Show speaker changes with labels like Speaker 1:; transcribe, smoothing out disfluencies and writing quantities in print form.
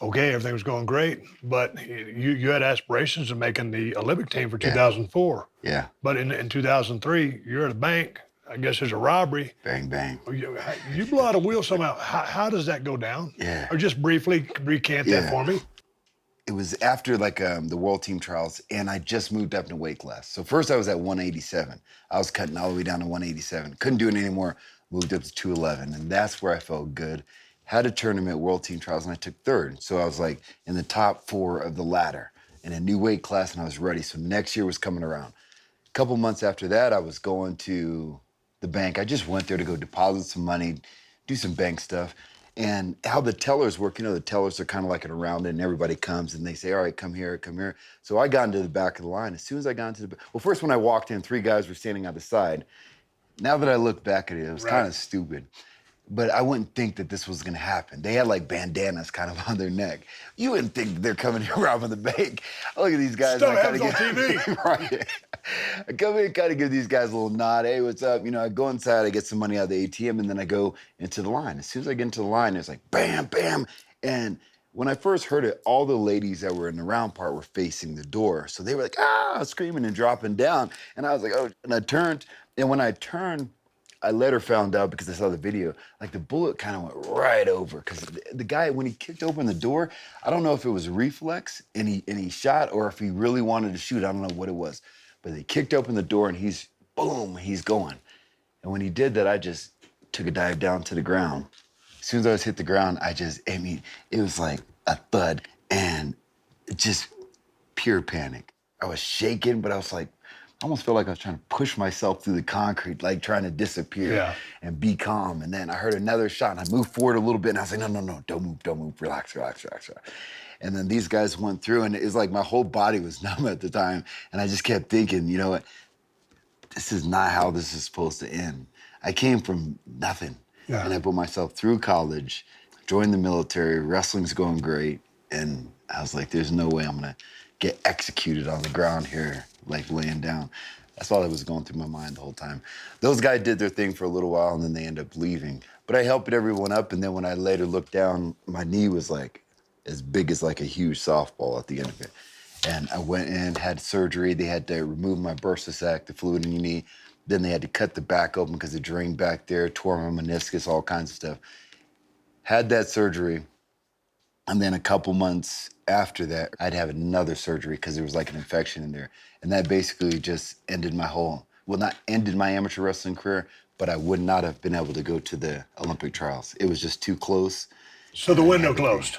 Speaker 1: Okay, everything was going great, but you had aspirations of making the Olympic team for
Speaker 2: Yeah.
Speaker 1: 2004.
Speaker 2: Yeah.
Speaker 1: But in 2003, you're at a bank. I guess there's a robbery.
Speaker 2: Bang, bang.
Speaker 1: You blow out a wheel somehow. How does that go down?
Speaker 2: Yeah.
Speaker 1: Or just briefly recant that
Speaker 2: Yeah.
Speaker 1: for me.
Speaker 2: It was after like the World Team Trials, and I just moved up in weight class. So first I was at 187. I was cutting all the way down to 187. Couldn't do it anymore. Moved up to 211, and that's where I felt good. Had a tournament, World Team Trials, and I took third. So I was like in the top 4 of the ladder in a new weight class, and I was ready. So next year was coming around. A couple months after that, I was going to the bank. I just went there to go deposit some money, do some bank stuff. And how the tellers work, the tellers are kind of like around it, and everybody comes and they say, all right, come here, come here. So I got into the back of the line. As soon as I got into well, first when I walked in, 3 guys were standing on the side. Now that I look back at it, it was kind of stupid. But I wouldn't think that this was gonna happen. They had like bandanas kind of on their neck. You wouldn't think that they're coming here robbing the bank. I look at these guys.
Speaker 1: Stuff happens on TV.
Speaker 2: Right. I come in, kind of give these guys a little nod. Hey, what's up? I go inside, I get some money out of the ATM, and then I go into the line. As soon as I get into the line, it's like bam, bam. And when I first heard it, all the ladies that were in the round part were facing the door. So they were like, screaming and dropping down. And I was like, oh, and I turned. And when I turned, I later found out because I saw the video, like the bullet kind of went right over. Because the guy, when he kicked open the door, I don't know if it was reflex and he shot or if he really wanted to shoot. I don't know what it was. But they kicked open the door and he's going. And when he did that, I just took a dive down to the ground. As soon as I hit the ground, it was like a thud and just pure panic. I was shaking, but I was like, I almost felt like I was trying to push myself through the concrete, like trying to disappear and be calm. And then I heard another shot and I moved forward a little bit and I was like, no, don't move, relax. And then these guys went through and it was like my whole body was numb at the time. And I just kept thinking, you know what? This is not how this is supposed to end. I came from nothing. Yeah. And I put myself through college, joined the military, wrestling's going great. And I was like, there's no way I'm gonna get executed on the ground here, like laying down. That's all that was going through my mind the whole time. Those guys did their thing for a little while and then they ended up leaving. But I helped everyone up, and then when I later looked down, my knee was like as big as like a huge softball at the end of it. And I went in, had surgery. They had to remove my bursa sac, the fluid in your knee. Then they had to cut the back open because it drained back there, tore my meniscus, all kinds of stuff. Had that surgery. And then a couple months after that, I'd have another surgery because there was like an infection in there. And that basically just ended not ended my amateur wrestling career, but I would not have been able to go to the Olympic trials. It was just too close.
Speaker 1: So the window closed.